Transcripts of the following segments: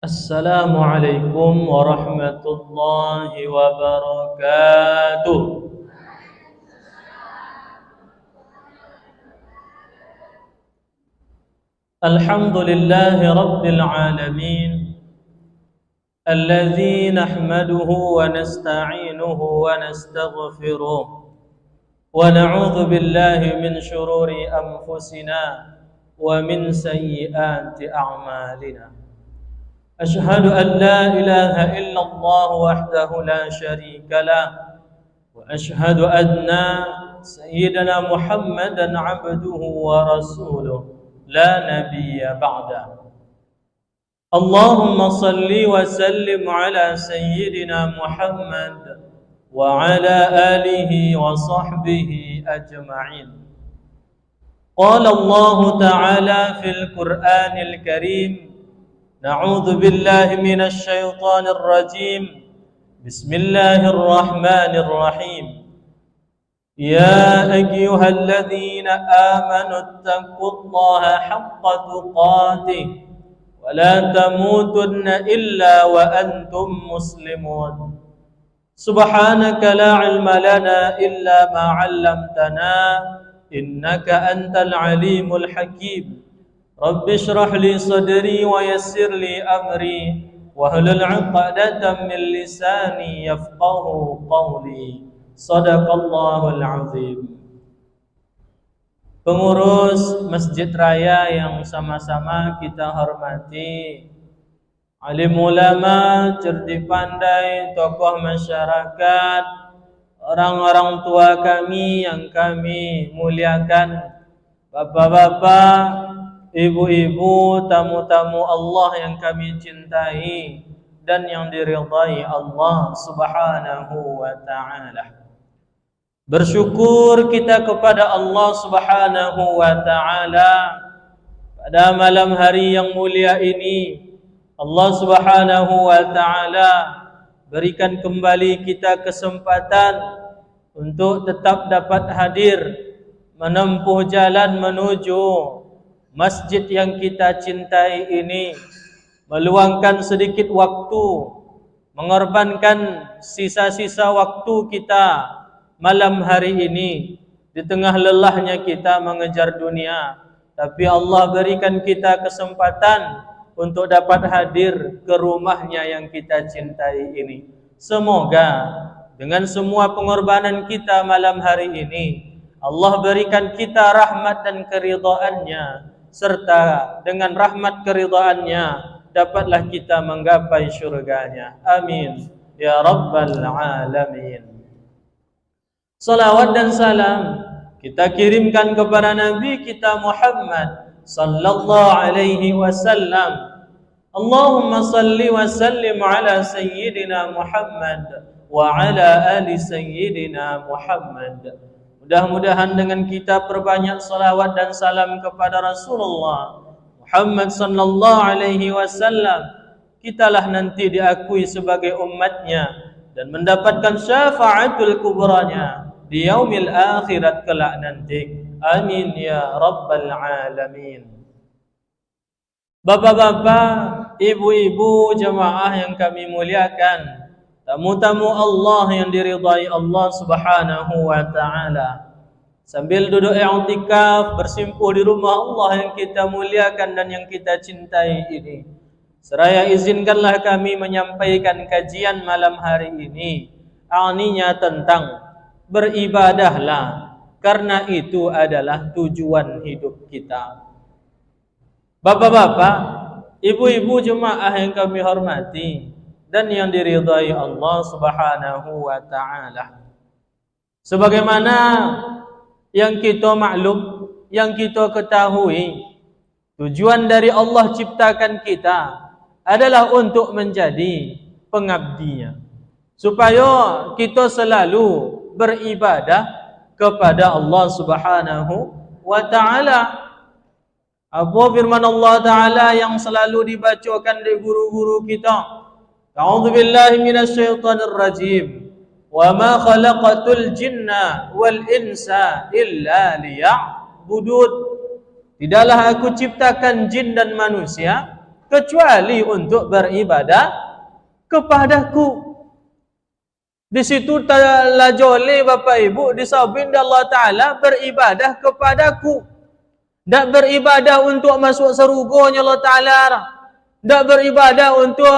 Assalamualaikum warahmatullahi wabarakatuh. Alhamdulillahi rabbil alamin, alladzi nahmaduhu wa nasta'inuhu wa nastaghfiruh wa na'udzu billahi min shururi anfusina wa min sayyiati a'malina. Ashhadu an la ilaha illallah wahdahu la syarika lah wa ashhadu anna sayyidana Muhammadan abduhu wa rasuluh la nabiyya ba'da. Allahumma salli wa sallim ala sayyidina Muhammad wa ala alihi wa sahbihi ajma'in. Qala Allah ta'ala fil Qur'anil Karim, na'udzu billahi minasy syaithanir rajim. Bismillahirrahmanirrahim. Ya ayyuhalladzina amanu taqullaha haqqa tuqatih wa la tamutunna illa wa antum muslimun. Subhanaka la ilma lana illa ma 'allamtana innaka antal alimul hakim. Rabbi shrah li sadri wa yassir li amri wahlul 'uqdatam min lisani yafqahu qawli. Shadaqallahul azim. Pengurus Masjid Raya yang sama-sama kita hormati, alim ulama, cerdik pandai, tokoh masyarakat, orang-orang tua kami yang kami muliakan, bapak-bapak, ibu-ibu, tamu-tamu Allah yang kami cintai dan yang diridhai Allah Subhanahu wa ta'ala. Bersyukur kita kepada Allah Subhanahu wa ta'ala pada malam hari yang mulia ini. Allah Subhanahu wa ta'ala berikan kembali kita kesempatan untuk tetap dapat hadir menempuh jalan menuju masjid yang kita cintai ini, meluangkan sedikit waktu, mengorbankan sisa-sisa waktu kita malam hari ini di tengah lelahnya kita mengejar dunia, tapi Allah berikan kita kesempatan untuk dapat hadir ke rumahnya yang kita cintai ini. Semoga dengan semua pengorbanan kita malam hari ini, Allah berikan kita rahmat dan keridhaannya, serta dengan rahmat keridhaannya dapatlah kita menggapai syurganya. Amin ya rabbal alamin. Salawat dan salam kita kirimkan kepada Nabi kita Muhammad sallallahu alaihi wasallam. Allahumma salli wa sallim ala sayyidina Muhammad wa ala ali sayyidina Muhammad. Mudah-mudahan dengan kita perbanyak salawat dan salam kepada Rasulullah Muhammad sallallahu alaihi wasallam, kitalah nanti diakui sebagai umatnya dan mendapatkan syafaatul kubranya di yaumil akhirat kelak nanti. Amin ya rabbal alamin. Bapak-bapak, ibu-ibu, jemaah yang kami muliakan, tamu-tamu Allah yang diridhai Allah Subhanahu wa ta'ala, sambil duduk i'tikaf bersimpuh di rumah Allah yang kita muliakan dan yang kita cintai ini, seraya izinkanlah kami menyampaikan kajian malam hari ini, artinya tentang beribadahlah, karena itu adalah tujuan hidup kita. Bapak-bapak, ibu-ibu, jemaah yang kami hormati dan yang diridhai Allah Subhanahu wa ta'ala, sebagaimana yang kita maklum, yang kita ketahui, tujuan dari Allah ciptakan kita adalah untuk menjadi pengabdinya, supaya kita selalu beribadah kepada Allah Subhanahu wa ta'ala. Apa firman Allah Ta'ala yang selalu dibacakan di guru-guru kita? A'udzubillahi minasyaitonir rajim. Wa ma khalaqatul jinna wal insa illa liya'budun. Tidaklah aku ciptakan jin dan manusia kecuali untuk beribadah kepadaku. Di situ telah joleh Bapak Ibu disabin Allah Ta'ala beribadah kepadaku. Tak beribadah untuk masuk surganya Allah Ta'ala. Tak beribadah untuk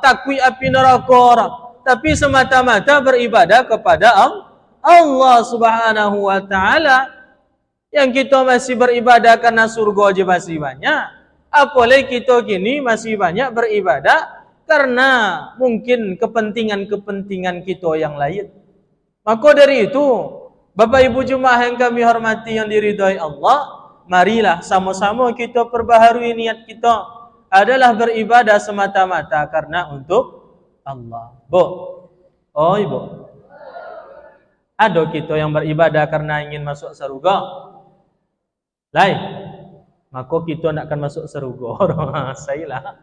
takwi api neraka. Tapi semata-mata beribadah kepada Allah Subhanahu Wa Ta'ala. Yang kita masih beribadah karena surga aja masih banyak. Apalagi kita kini masih banyak beribadah karena mungkin kepentingan-kepentingan kita yang lain. Maka dari itu, Bapak Ibu jemaah yang kami hormati yang diridhai Allah, marilah sama-sama kita perbaharui niat kita adalah beribadah semata-mata karena untuk Allah. Bu, oh ibu, ada kita yang beribadah karena ingin masuk surga? Lain, maka kita nak akan masuk surga. Sailah.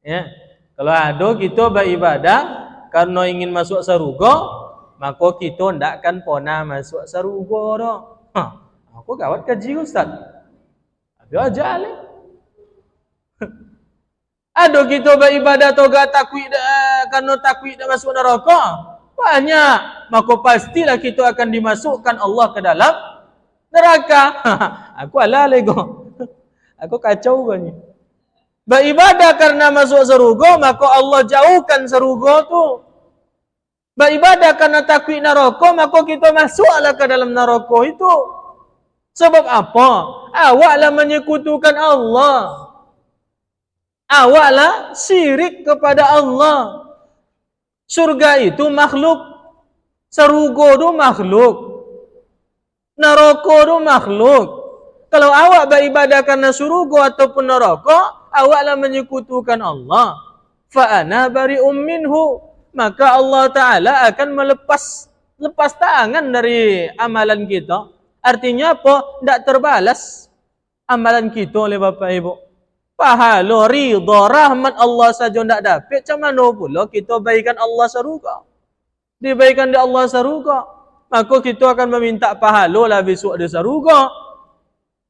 Ya. Kalau ada kita beribadah karena ingin masuk surga, maka kita tidak akan pernah masuk surga dah. Aku kawat kaji Ustaz. Habis aja le. Ada kita beribadah toga takwi karena takwi dah masuk neraka. Banyak. Maka pastilah kita akan dimasukkan Allah ke dalam neraka. Aku alah lego. Aku kacau kan ni. Beribadah karena masuk surga, maka Allah jauhkan surga tu. Beribadah karena takwi neraka, maka kita masuklah ke dalam neraka itu. Sebab apa? Awaklah menyekutukan Allah. Awaklah syirik kepada Allah. Surga itu makhluk. Surga itu makhluk. Neraka itu makhluk. Kalau awak beribadah karena surga ataupun neraka, awaklah menyekutukan Allah. Fa'ana bari'um minhu. Maka Allah Ta'ala akan lepas tangan dari amalan kita. Artinya apa? Tak terbalas amalan kita oleh Bapak Ibu. Pahala, ridha, rahmat Allah saja tak dapat. Macam mana pula kita baikan Allah surga? Dibaikan di Allah surga. Maka kita akan meminta pahala lah besok di surga.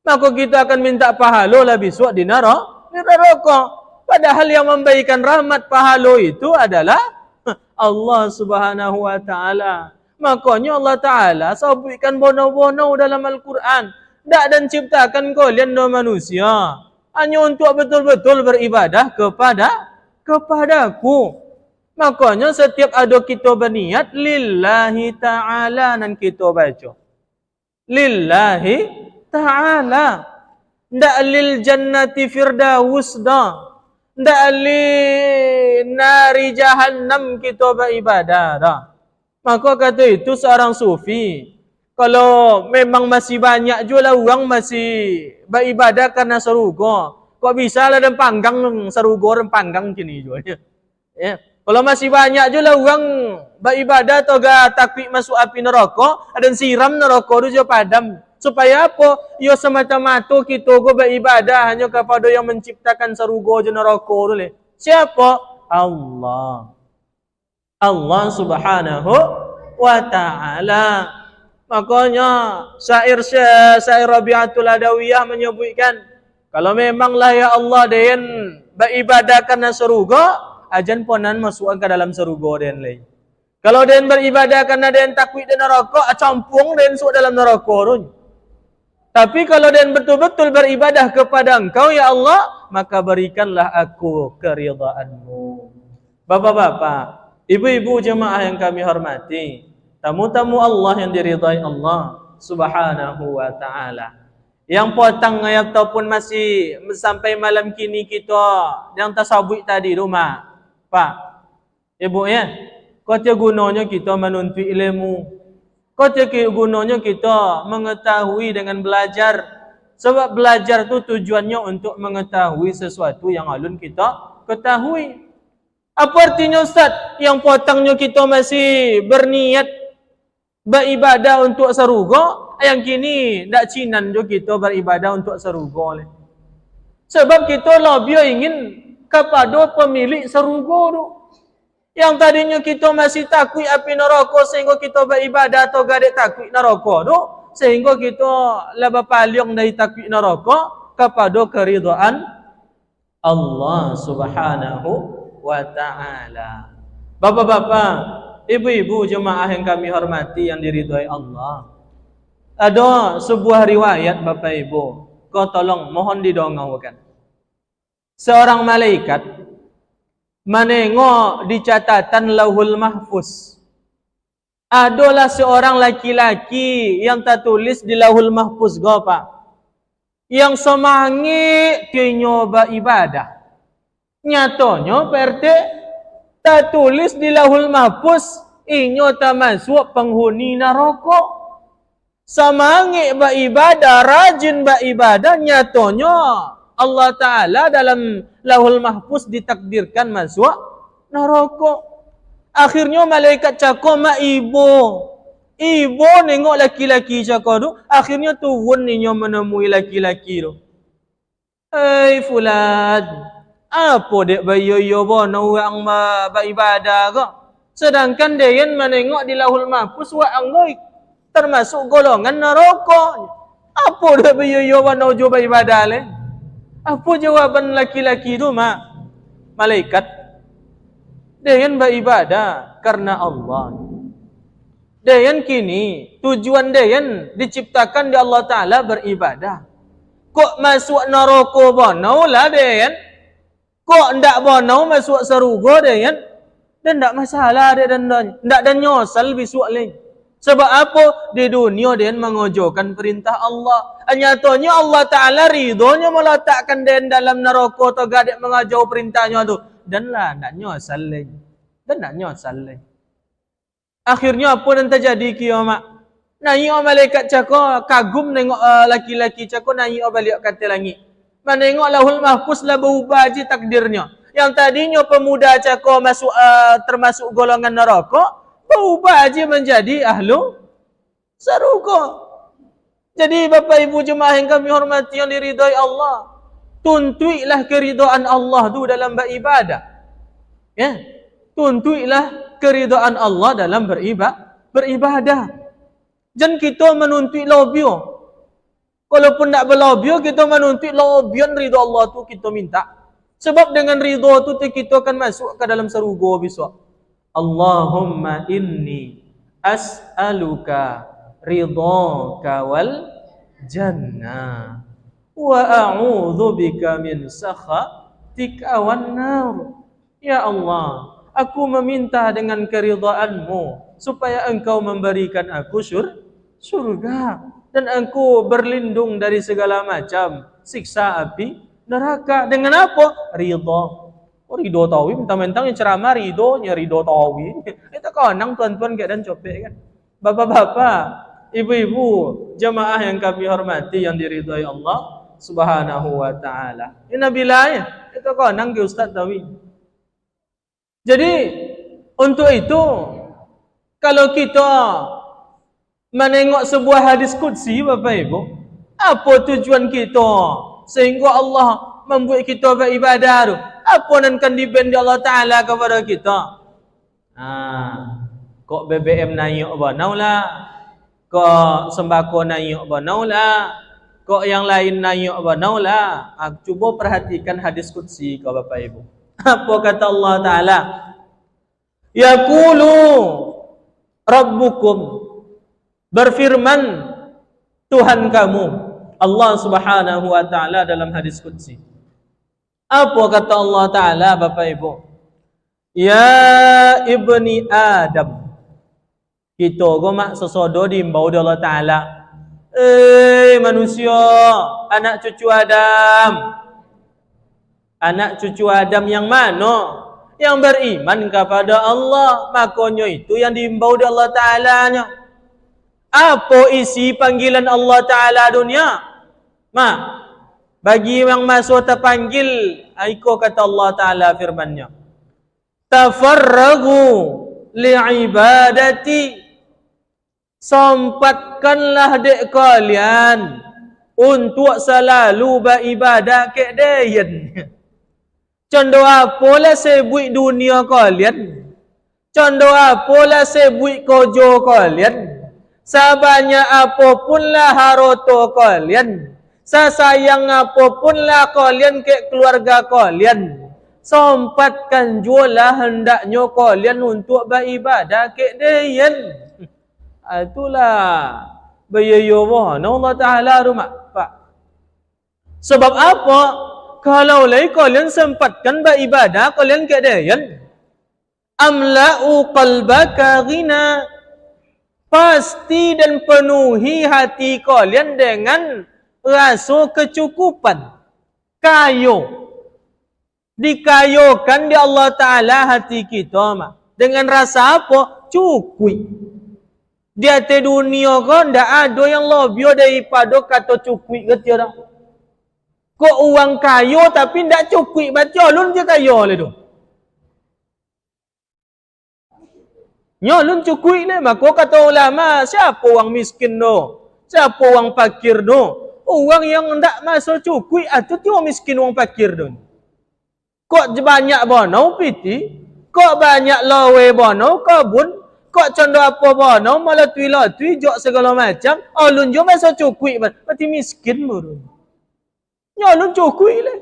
Maka kita akan minta pahala lah besok di neraka. Padahal yang memberikan rahmat pahala itu adalah Allah Subhanahu Wa Ta'ala. Makanya Allah Ta'ala sebutkan bono-bono dalam Al-Quran. Tak dan ciptakan kalian manusia hanya untuk betul-betul beribadah kepadaku. Makanya setiap ada kita berniat lillahi ta'ala dan kita baca lillahi ta'ala. Ndak lil jannati firdaus dah. Ndak lil nari jahannam kita beribadah dah. Maka kata itu seorang sufi, kalau memang masih banyak juga orang masih beribadah karena surga, kok bisa lah dan panggang surga dan panggang kini juga. Ya. Kalau masih banyak juga orang beribadah atau takwi masuk api neraka, dan siram neraka itu juga padam. Supaya apa? Ya semata-mata kita beribadah hanya kepada yang menciptakan surga dan neraka dulu. Siapa? Allah. Allah Subhanahu Wa Ta'ala. Makanya syair Rabi'atul Adawiyah menyebutkan, kalau memanglah ya Allah dia beribadah karena surga, ajan ponan masuk ke dalam surga dia lain. Kalau dia beribadah karena dia takwi dan neraka, campung dia masuk dalam neraka tu. Tapi kalau dia betul-betul beribadah kepada Engkau ya Allah, maka berikanlah aku keridhaan-Mu. Bapak-bapak, ibu-ibu jemaah yang kami hormati, tamu-tamu Allah yang diridhai Allah Subhanahu Wa Ta'ala. Yang potang ataupun masih sampai malam kini kita yang tasawuf tadi rumah, Pak, Ibu ya, kata gunanya kita menuntut ilmu. Kata gunanya kita mengetahui dengan belajar. Sebab belajar tu tujuannya untuk mengetahui sesuatu yang alun kita ketahui. Apa artinya Ustaz? Yang potangnya kita masih berniat beribadah untuk surga, yang kini tak cinan juga kita beribadah untuk surga. Sebab kita lebih ingin kepada pemilik surga tu. Yang tadinya kita masih takut api neraka sehingga kita beribadah atau gadek takut neraka tu, sehingga kita lebih paling dari takut neraka kepada keridhaan Allah Subhanahu wa ta'ala. Bapak-bapak, ibu-ibu jemaah yang kami hormati yang diridhai Allah. Ada sebuah riwayat Bapak Ibu, kau tolong mohon didongaukan. Seorang malaikat menengok di catatan Lauhul Mahfuz. Adalah seorang laki-laki yang tertulis di Lauhul Mahfuz Pak. Yang semangat dia nyoba ibadah. Nyatanya PRT tertulis di Lauhul Mahfuz inyo termasuk penghuni neraka. Semangat beribadah, rajin beribadah, nyatanya Allah Ta'ala dalam Lauhul Mahfuz ditakdirkan masuk neraka. Akhirnya malaikat cakap mak ibu nengok laki-laki cakap tu, akhirnya turun ninyo menemui laki-laki tu. Hei fulan, apa dek bayo-yo bono orang beribadah ke? Sedangkan dia menengok di Lauhul Mahfuz wa angoi termasuk golongan neraka. Apa dek bayo-yo bono jo beribadah le? Apa jawaban laki-laki tu malaikat? Dia beribadah karena Allah. Dia kini tujuan dia diciptakan di Allah Ta'ala beribadah. Kok masuk neraka bono lah dia? Kok ndak bono masuk surga dia? Dan ndak masalah dia dan ndak dan nyosal besok lagi. Sebab apa? Di dunia dia mengojokan perintah Allah. Nyatanya Allah Ta'ala ridhonya meletakkan dia dalam neraka atau gadik mengajau perintahnya tu. Dan lah nak nyosal lagi. Dan nak nyosal lagi. Akhirnya apa yang terjadi kiamat? Naik malaikat cakap kagum nengok laki-laki cakap naik balik kata langit. Menengok Lauhul Mahfuz lah berubah je takdirnya. Yang tadinya pemuda cakap masuk termasuk golongan neraka, berubah aja menjadi ahlu surga. Jadi Bapak Ibu jemaah yang kami hormati yang diridhai Allah, tuntuilah keridhaan Allah tu dalam beribadah. Ya, tuntuilah keridhaan Allah dalam beribadah. Jangan kita menuntut lobio. Kalaupun tak berlobio, kita menuntut lobian ridha Allah tu kita minta. Sebab dengan ridha tu kita akan masuk ke dalam surga besok. Allahumma inni as'aluka ridhaka wal jannah wa a'udzu bika min sakhatika wan nar. Ya Allah, aku meminta dengan keridhaan-Mu supaya Engkau memberikan aku surga dan aku berlindung dari segala macam siksa api neraka. Dengan apa? Ridha. Oh, ridho tawi mentang-mentang yang ceramah ridhonya ridho tawi. Itu konang tuan-tuan keadaan copek kan. Bapak-bapak, ibu-ibu, jemaah yang kami hormati yang diridhai Allah Subhanahu wa taala. Ini nabilah itu konang ke Ustaz tawi. Jadi untuk itu kalau kita menengok sebuah hadis qudsi Bapak Ibu, apa tujuan kita sehingga Allah membuat kita beribadah tu? Apa yang akan diberi Allah Ta'ala kepada kita? Kok BBM naik banau lah, kok sembako naik banau lah, kok yang lain naik banau lah. Cuba perhatikan hadis qudsi ke Bapak Ibu. Apa kata Allah Ta'ala? Yaqulu Rabbukum, berfirman Tuhan kamu Allah Subhanahu wa taala dalam hadis qudsi. Apa kata Allah Ta'ala Bapak Ibu? Ya ibni Adam. Kita gomak sesodo diimbau oleh Allah Ta'ala. Manusia, anak cucu Adam. Anak cucu Adam yang mana? Yang beriman kepada Allah. Makanya itu yang diimbau oleh Allah Ta'ala-nya. Apa isi panggilan Allah Ta'ala dunia? Bagi yang masuk terpanggil, iko kata Allah Ta'ala firman-Nya. Tafarragu li'ibadati. Sempatkanlah dek kalian untuk selalu beribadah ke dayan. Contoh apalah sebut dunia kalian? Contoh apalah sebut kerja kalian? Sebanyak apapunlah harta kalian, Sasayang apapunlah kalian ke keluarga kalian, sempatkan jualah hendaknya kalian untuk beribadah ke dia. Itulah bayayo Allah Ta'ala rumah Pak. Sebab apa? Kalau kalian sempatkan beribadah kalian ke dia, amla'u qalbaka ghina, pasti dan penuhi hati kalian dengan rasa kecukupan. Kayo. Dikayokan di Allah Ta'ala hati kita. Dengan rasa apa? Cukui. Di hati dunia kan tidak ada yang lebih daripada kata cukui. Kok uang kayo tapi tidak cukui. Baca lun je kayo le tu. Nyolun cukui le. Maka kata ulama, siapa orang miskin tu? Siapa orang fakir tu? Orang yang tidak masuk cukui, itu tu orang miskin, orang fakir tu. Kok banyak bono piti? Kok banyak lawe bono kabun? Kok condong apa bono malah tui jok segala macam? Alun jo masuk cukui, berarti miskin murun. Nyolun cukui le.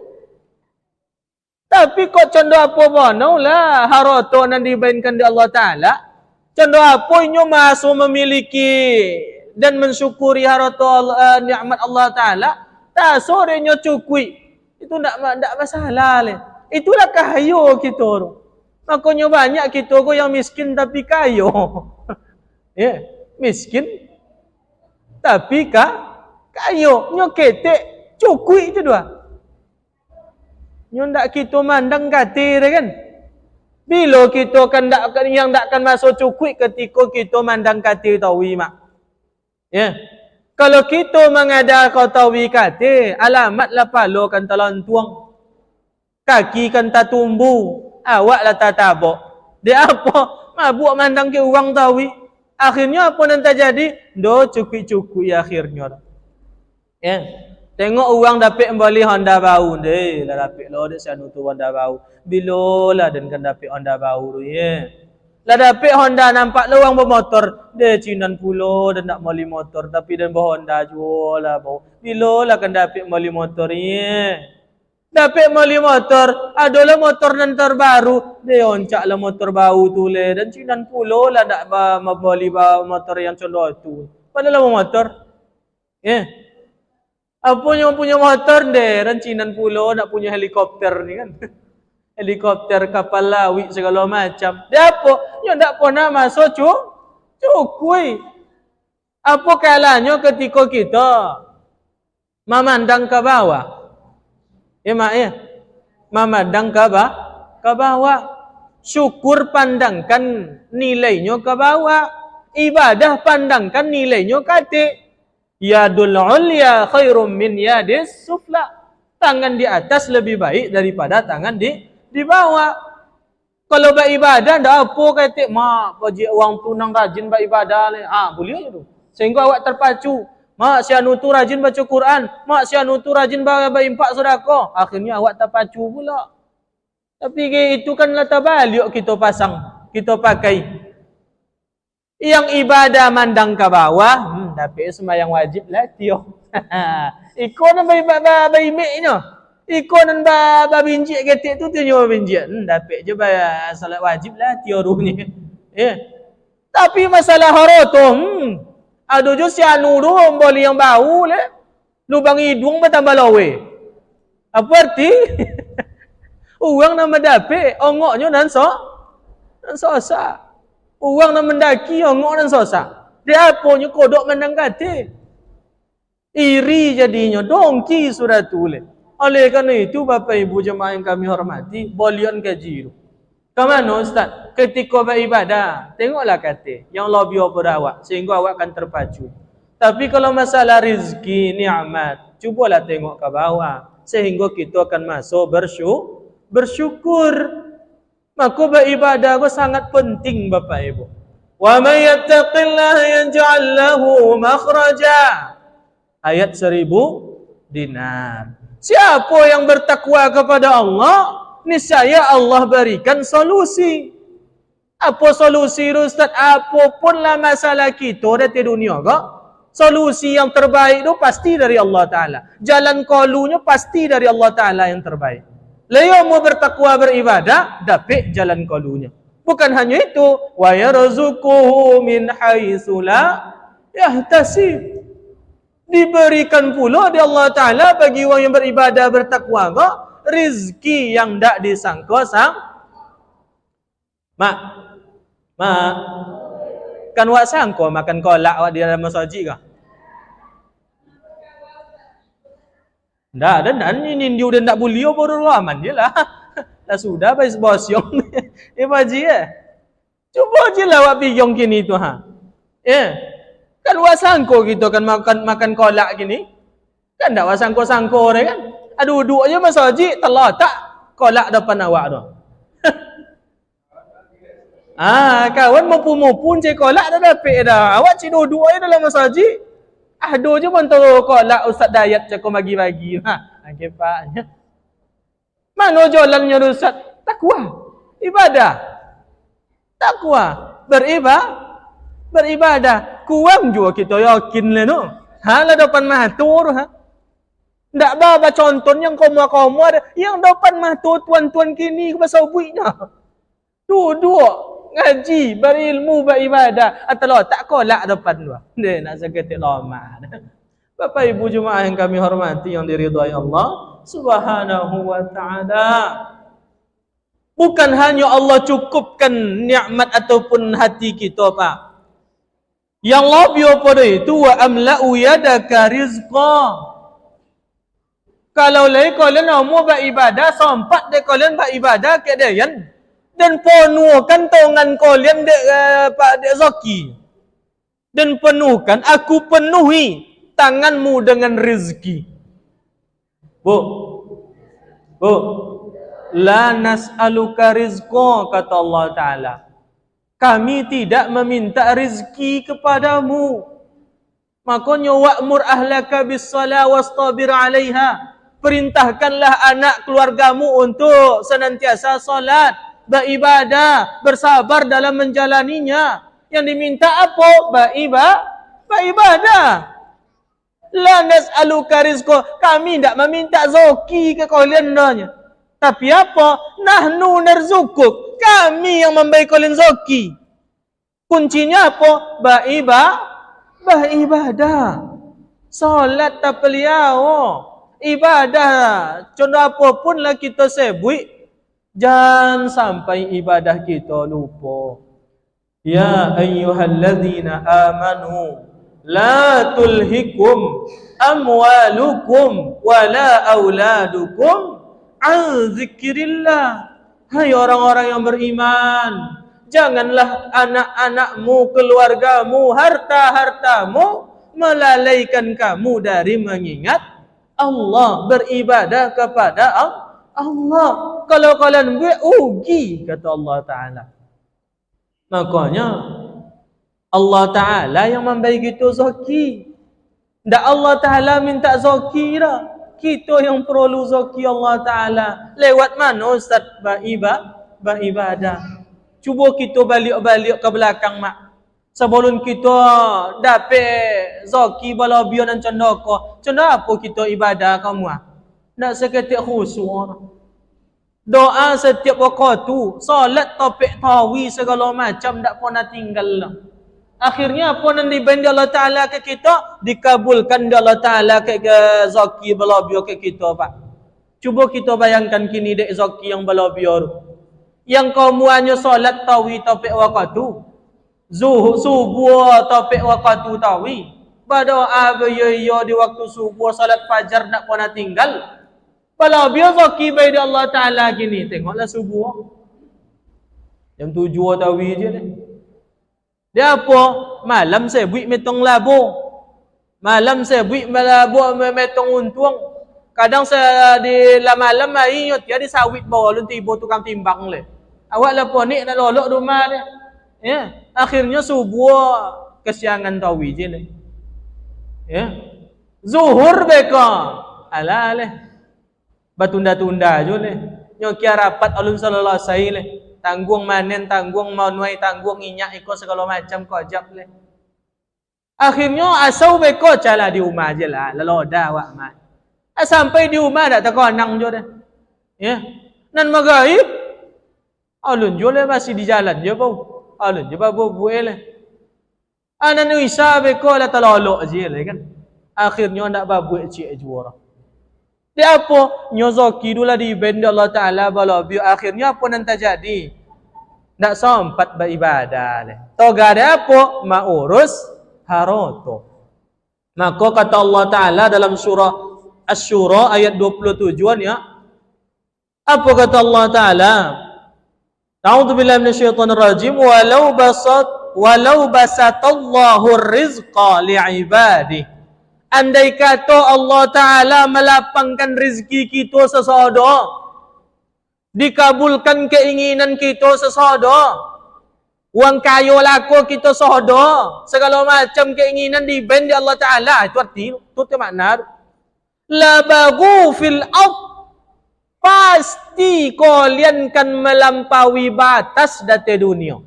Tapi kok condong apa bono lah haroto nan dibainkan di Allah Ta'ala. Condong apa inyo masuk memiliki dan mensyukuri haroto nikmat Allah Ta'ala, tak sorenya cukui. Itu tak masalah le. Itulah kayo kita. Makanya banyak kita yang miskin tapi kayo. Ya, miskin tapi kayo. Nyo ketek cukui je dua. Nyo ndak kita mandang kate kan. Bila kita yang takkan masuk cukui ketika kita mandang kate tawi mak. Ya. Kalau kita mengada kau tawi kate, alamatlah palo kan talantuang. Kaki kan tak tumbuh, awaklah tak tabok. Dia apa? Mabuk mandang ke orang tawi. Akhirnya apa nanti jadi? Do cukui-cukui akhirnya. Ya. Tengok orang dapat beli Honda baru deh, lah dapat lo dek sanu tu Honda baru. Bila lah dan kan dapat Honda baru ya. Lah dapat Honda nampak lo orang bermotor, dia cinan pulo dan nak beli motor tapi dan Honda jual lah bau. Bila lah kan dapat beli motor ya. Dapat beli motor, adalah motor nan terbaru, dia oncak lah motor baru tu le dan cinan pulo lah nak beli motor yang condong tu. Padahal motor. Ya. Apa yang punya motor deh, rancinan pulau nak punya helikopter ni kan. Helikopter, kapal laut segala macam. Dia apa? Yang tak pernah masuk cukui. Apa kalanya ketika kita memandang ke bawah? Ya mak ya. Memandang ke bawah. Syukur pandangkan nilainya ke bawah. Ibadah pandangkan nilainya ke atas. Yadul ulya khairum min yadis sufla. Tangan di atas lebih baik daripada tangan di bawah. Kalau beribadah ndak apa kata mak baji orang tunang rajin beribadah le. Boleh aja tu. Sehingga awak terpacu. Mak si anu tu rajin baca Quran, mak si anu tu rajin berimpak sedekah. Akhirnya awak terpacu pula. Tapi itu kan latar balik kita pasang, kita pakai. Yang ibadah mandang ke bawah, tapi sembahyang wajib lah tio. Ikon nan baimiknya. Ikon nan babinjik ketik tu tio babinjik. Tapi je salat wajib lah tio ruhnya. Ya. Tapi masalah haroto, ada je si anu tu boli yang bau le. Lubang hidung bertambah lawe. Apa arti? Orang nama dapat, ongoknya dan sosak. Orang nak mendaki, ongok dan sosak. Dia apanya kodok mandang kata. Iri jadinya, dongki sudah tulis. Oleh kerana itu, Bapak Ibu jemaah yang kami hormati, bolion gaji itu. Ke mana Ustaz? Ketika beribadah, tengoklah kata. Yang lebih pada awak, sehingga awak akan terpacu. Tapi kalau masalah rezeki, ni'mat, cubalah tengok ke bawah. Sehingga kita akan masuk bersyukur. Maka beribadah itu sangat penting Bapak Ibu. Wa may yattaqillaha yaj'al lahu makhraja. Ayat 1000 dinar. Siapa yang bertakwa kepada Allah, niscaya Allah berikan solusi. Apa solusi Ustaz? Apapun lah masalah kita di dunia ke, Solusi yang terbaik tu pasti dari Allah Ta'ala. Jalan qalunya pasti dari Allah Ta'ala yang terbaik. Lalu mau bertakwa beribadah, dapat jalan qalunya. Bukan hanya itu, wa yarzuquhu min haitsu la yahtasib. Diberikan pula oleh Allah Ta'ala bagi orang yang beribadah bertakwa rizki yang tak disangka Mak, kan wak sangka makan kolak wak di dalam masjid kah? Dah, dan ini dia udah tak boleh apa orang aman je lah. Dah sudah bais bosyong. Baji Cuba je lah wak piyong kini tu ha. Kan wak sangka kita kan makan kolak gini. Kan tak wak sangka-sangka orang kan. Duduk je masjid telah tak kolak depan awak tu. Kawan mumpun cik kolak dah dapat dah. Awak cik duduk je dalam masjid. Aduh je pun tahu kolak Ustaz Dayat cik kau bagi-bagi. Kepaknya. Mana jalannya Ustaz? Takwa. Ibadah. Takwa. Beribadah. Kurang juga kita yakin lah tu. Lah depan matur ha. Tak apa contoh yang kamu ada. Yang depan matur tuan-tuan kini bahasa buiknya. Duduk. Ngaji, berilmu, beribadah. Atau tak kolak depan dua. Dia nak seketik lama. Bapak Ibu Jemaah yang kami hormati, yang diridhai Allah Subhanahu wa ta'ala. Bukan hanya Allah cukupkan nikmat ataupun hati kita, Pak. Yang lebih pada itu, wa amla'u yadaka rizqa. Kalau kalian mau beribadah, sempat dek kalian beribadah ke dayan. Dan penuhkan tangan kalian dek zaki. Dan penuhkan, aku penuhi tanganmu dengan rezeki. Bu. La nas'aluka rizqa, kata Allah Ta'ala. Kami tidak meminta rezeki kepadamu. Makanya wa'mur ahlaka bis-salah wastabir 'alaiha. Perintahkanlah anak keluargamu untuk senantiasa salat, beribadah, bersabar dalam menjalaninya. Yang diminta apa? Beribadah. La nas'aluka rizqa. Kami tidak meminta zoki ke kalian dahnya. Tapi apa? Nahnu narzukuk. Kami yang memberi kalian zoki. Kuncinya apa? Beribadah. Salat tak beliau. Ibadah. Contoh apapun lah kita sebut. Jangan sampai ibadah kita lupa. Ya ayyuhalladzina amanu. La tulhikum amwalukum wala auladukum an zikrillah. Hai orang-orang yang beriman, janganlah anak-anakmu, keluargamu, harta-hartamu melalaikan kamu dari mengingat Allah, beribadah kepada Allah. Kalau kalian rugi, kata Allah Ta'ala. Makanya Allah Ta'ala yang memberi kita zaki. Tak Allah Ta'ala minta zaki dah. Kita yang perlu zaki Allah Ta'ala. Lewat mana Ustaz beribadah? Cuba kita balik ke belakang mak. Sebelum kita dapat zaki bala biar dan cendaka. Cendaka apa kita ibadah kamu? Nak seketik khusyuk. Doa setiap waktu, salat topik tawi segala macam tak pernah tinggal lah. Akhirnya apa yang diberi Allah Ta'ala ke kita, dikabulkan Allah Ta'ala ke zaki balabia ke kita, Pak. Cuba kita bayangkan kini dek zaki yang balabia tu. Yang kamu hanya salat tawi topik waktu, subuh topik waktu tawi, berdoa berdoa di waktu subuh, salat fajar tak pernah tinggal. Kalau biar zaki bagi Allah Ta'ala gini, tengoklah subuh. Jam 7 tawi je ni. Dia apa? Malam saya buat metong labu. Malam saya buat labu metong untung. Kadang saya di malam hari dia di sawit bawah lu tiba tukang timbang le. Awak lah ponik nak lolok rumah dia. Ya, akhirnya subuh kesiangan tawi je ni. Ya. Zuhur beka. Alah. Batunda-tunda je leh. Nyo kia rapat alun sallallahu alaihi wasallam. Tanggung manen, tanggung manuai, tanggung inyak ikut segala macam kojak leh. Akhirnya asau beko cala di rumah je lah. Leloda awak mat. Sampai di rumah tak terkonang je dah. Ya. Nan maghrib. Alun je lah masih di jalan je bau. Alun je babu buih lah. Anan isa beko lah terlolok je lah kan. Akhirnya nak babu cik juara. Dia apa? Nyozoki dulu di benda Allah Ta'ala bala biar akhirnya apa nanti jadi? Tak sempat beribadah lah. Toga dia apa? Ma'urus haroto. Maka kata Allah Ta'ala dalam surah Asy-Syura ayat 27 ya. Apa kata Allah Ta'ala? A'udzubillahi minasyaitonir rajim. Walau basatallahu rizqa li'ibadihi. Andai kata Allah Ta'ala melapangkan rezeki kita sesodo, dikabulkan keinginan kita sesodo, wang kayo laku kita sodo, segala macam keinginan dibendi Allah Ta'ala. Itu arti, itu makna. Labagu fil ard, pasti kalian kan melampaui batas dari dunia.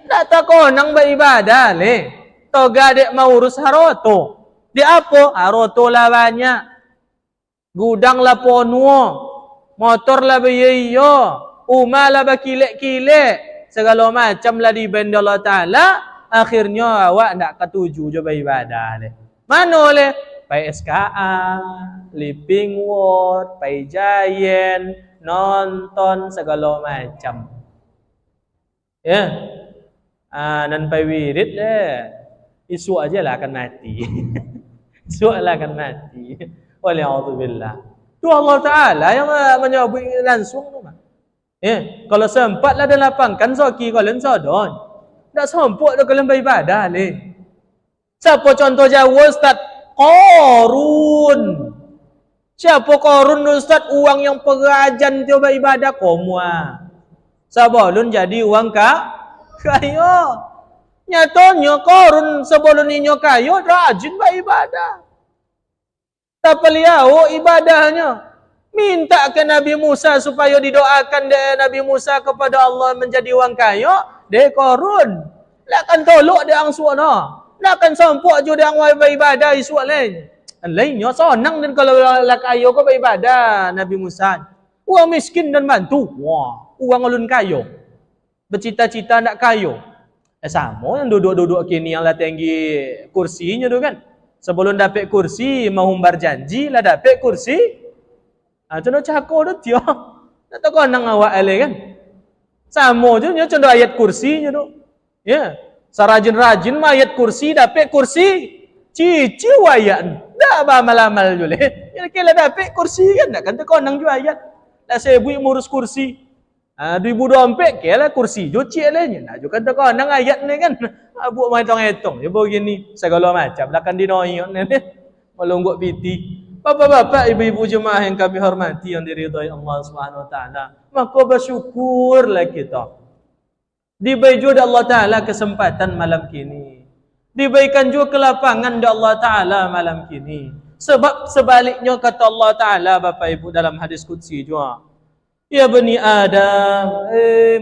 Tak tahu nang beribadah leh. Toga dek mau urus haroto. Dia apa? Haroto lah banyak. Gudang lah ponuo. Motor lah bayiyo. Umah lah bakilek-kilek. Segala macam lah di benda Allah Ta'ala. Akhirnya awak nak ketuju je beribadah leh. Mana leh? Pai SKA, Living World, pai Giant, nonton segala macam. Ya. Nan pai wirid deh. Isu aja lah akan mati. Isu lah akan mati. Waliyahudzubillah. Itu Allah Ta'ala yang menyebut langsung. Kalau sempat lah dan lapangkan zoki kalian sodon. Tak sempat dah kalian beribadah leh. Siapa contoh Jawa Ustaz? Qarun. Siapa Qarun Ustaz? Uang yang perajan coba ibadah komua. Sebelum jadi uang kayo. Nyatanya Qarun sebelum ninyo kayo rajin beribadah. Tak beliau ibadahnya minta ke Nabi Musa supaya didoakan Nabi Musa kepada Allah menjadi orang kaya. Dia Qarun lakkan tolok dia ang suana. Lakkan sampuk je dia ang beribadah isu lain. Lainnya senang dan kalau lak kayo ko beribadah Nabi Musa. Orang miskin dan bantu. Wah, orang ulun kayo. Bercita-cita nak kayo. Sama yang duduk-duduk kini yang lah tinggi kursinya tu kan. Sebelum dapat kursi, mahumbar janji lah dapat kursi. Contoh cakap tu dia. Tak tahu nang awak ele kan. Sama je contoh ayat kursinya tu. Ya. Sarajin-rajin mah ayat kursi dapat kursi. Cici wayan. Dah ba malamal jule. Ya kira dapat kursi kan. Tak kan tak nang ju ayat. Dah sebu ngurus kursi. 2024 kira kursi jo cik lainnya. Nak jo kata kau nang ayat ni kan. Buat main tong-etong. Ya begini segala macam. Lakan dinoyot ni. Melungguk piti. Bapak-bapak, ibu-ibu jemaah yang kami hormati yang diridhai Allah Subhanahu wa taala. Maka bersyukurlah kita. Diberi juga Allah Taala kesempatan malam kini. Diberikan juga kelapangan dari Allah Taala malam kini. Sebab sebaliknya kata Allah Taala Bapak Ibu dalam hadis qudsi juga. Ya bani Adam,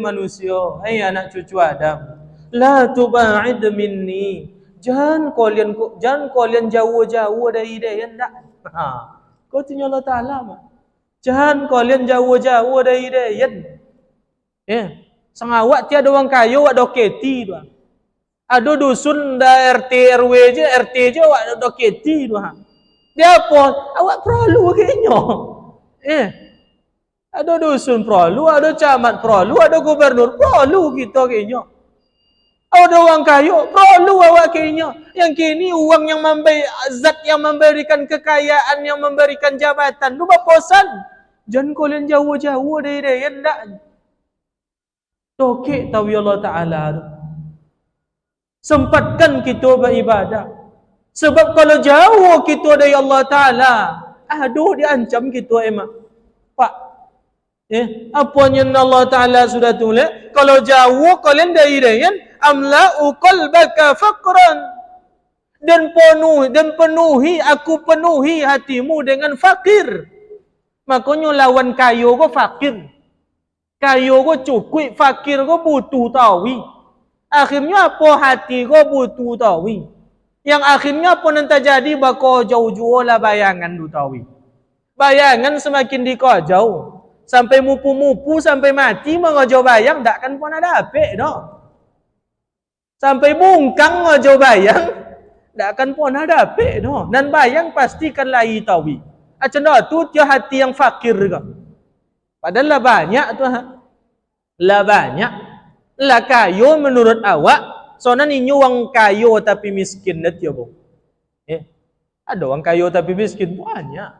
manusia, anak cucu Adam, la tuba'id minni. Jangan kalian jauh-jauh dari dia endak. Kau tanya Allah Taala mah. Jangan kalian jauh-jauh dari dia. Sang awak tiada orang kaya awak doketi tu. Ada dusun da RT RW je, RT je awak doketi tu. Dia apa? Awak perlu kayaknya. Ada dusun perlu, ada camat perlu, ada gubernur perlu kita kayaknya. Ada orang kaya perlu awak kayaknya. Yang kini uang yang memberi zat yang memberikan kekayaan, yang memberikan jabatan, lu bosan. Jangan kalian jauh-jauh dari dia endak. Tokek tahu Allah Ta'ala tu. Sempatkan kita beribadah. Sebab kalau jauh kita dari Allah Ta'ala, aduh diancam kita emak. Pak, apanya Allah Ta'ala sudah tulis? Kalau jauh kalian dari dia, amla'u qalbaka faqran. Dan penuhi, aku penuhi hatimu dengan fakir. Makanya lawan kayo ko fakir. Kayo ko cukup, fakir ko butuh tawi. Akhirnya apa hati ko butuh tawi. Yang akhirnya pun nanti jadi bako jauh-jauh lah bayangan du tawi. Bayangan semakin dikojau. Sampai mupu-mupu, sampai mati mengojau bayang, tak kan pun ada apik dah. Sampai bungkang ngojau bayang, tak kan pun ada apik dah. Dan bayang pastikan lai tawi. Macam tu dia hati yang fakir ke. Padahal lah banyak tu. Lah banyak. Lah kayo menurut awak. Soalnya ni orang kayo tapi miskin net ya bu. Ada orang kayo tapi miskin banyak.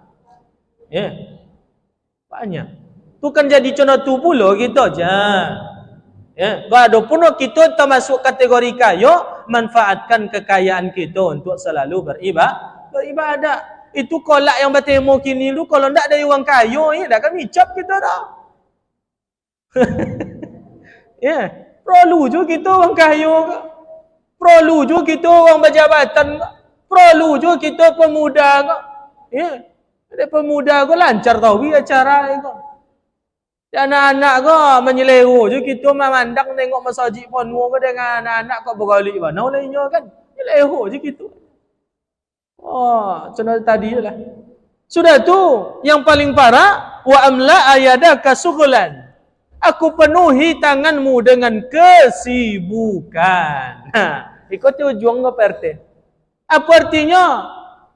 Banyak. Tu kan jadi contoh tu pula gitu aja. Kalau pun kita termasuk kategori kayo, manfaatkan kekayaan kita untuk selalu beribadah. Itu kolak yang bertemu kini lu kalau ndak dari orang kayo dah kan micap kita dah. Perlu juga kita orang kayo ke. Perlu juga kita orang berjabatan ke. Perlu juga kita pemuda ke. Ada pemuda ke lancar tau acara ke. Anak-anak ke menyeleru juga kita memandang tengok masjid penuh ke dengan anak-anak kau bergalik mana lainnya kan. Menyeleru je kita. Contoh tadi je lah. Sudah tu yang paling parah wa amla ayadaka sughlan. Aku penuhi tanganmu dengan kesibukan. Ikut tujuan ke PRT. Apa artinya?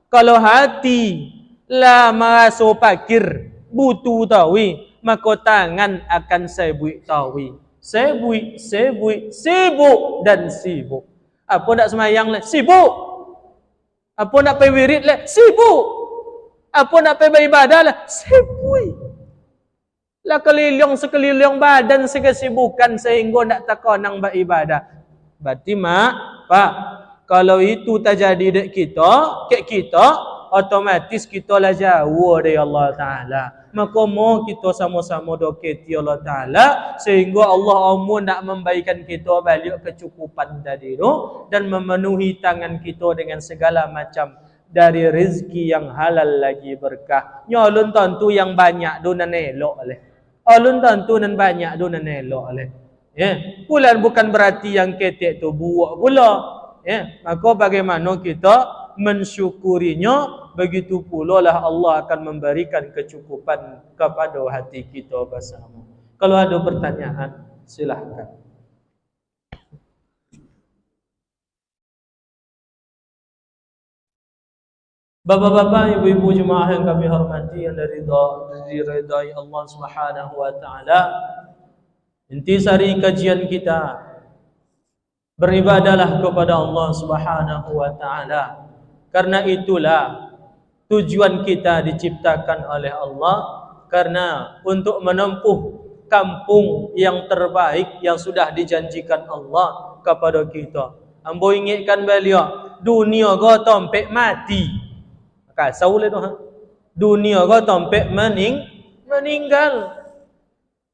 Kalau hati lah merasa fakir, butuh tawi, maka tangan akan sibuk tawi. Sibuk dan sibuk. Apa nak semayang lah? Sibuk. Apa nak pergi wirid lah? Sibuk. Apa nak pergi beribadah lah? Sibuk. Lah keliling sekeliling badan sekesibukan sehingga nak takonang beribadah. Berarti Pak, kalau itu terjadi dek kita, otomatis kita lah jauh dari Allah Ta'ala. Maka mau kita sama-sama doketi Allah Ta'ala sehingga Allah nak memberikan kita balik kecukupan tadi tu dan memenuhi tangan kita dengan segala macam dari rezeki yang halal lagi berkah. Nyolun tentu yang banyak tu nan elok oleh. Alun tentu nan banyak tu nan elok oleh. Bulan bukan berarti yang ketek tu buak pula. Maka bagaimana kita mensyukurinya, begitu pula lah Allah akan memberikan kecukupan kepada hati kita bersama. Kalau ada pertanyaan, silahkan. Bapak-bapak, ibu-ibu jemaah yang kami hormati, yang diridai Allah Subhanahu wa taala. Intisari kajian kita, beribadahlah kepada Allah Subhanahu wa taala. Karena itulah tujuan kita diciptakan oleh Allah, karena untuk menempuh kampung yang terbaik yang sudah dijanjikan Allah kepada kita. Ambo ingatkan beliau, dunia go tompek mati. Kasau le tu Dunia go tompek meninggal.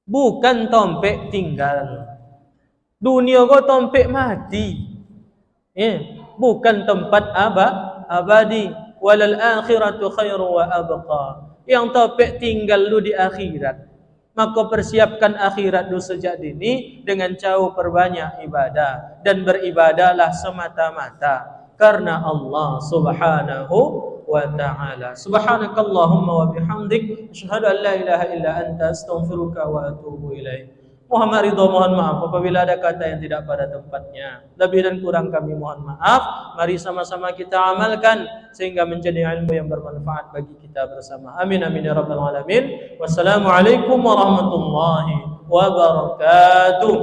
Bukan tompek tinggal. Dunia go tompek mati. Bukan tempat abadi. Walal akhiratu khairu wa abqa. Yang tompek tinggal lu di akhirat. Maka persiapkan akhirat lu sejak dini dengan jauh perbanyak ibadah, dan beribadahlah semata-mata karena Allah Subhanahu wa ta'ala. Subhanakallahumma wa bihamdik, asyhadu an la ilaha illa anta, astaghfiruka wa atubu ilaik. Muhammad ridha, mohon maaf apabila ada kata yang tidak pada tempatnya. Lebih dan kurang kami mohon maaf. Mari sama-sama kita amalkan sehingga menjadi ilmu yang bermanfaat bagi kita bersama. Amin amin ya rabbal alamin. Wassalamualaikum warahmatullahi wabarakatuh.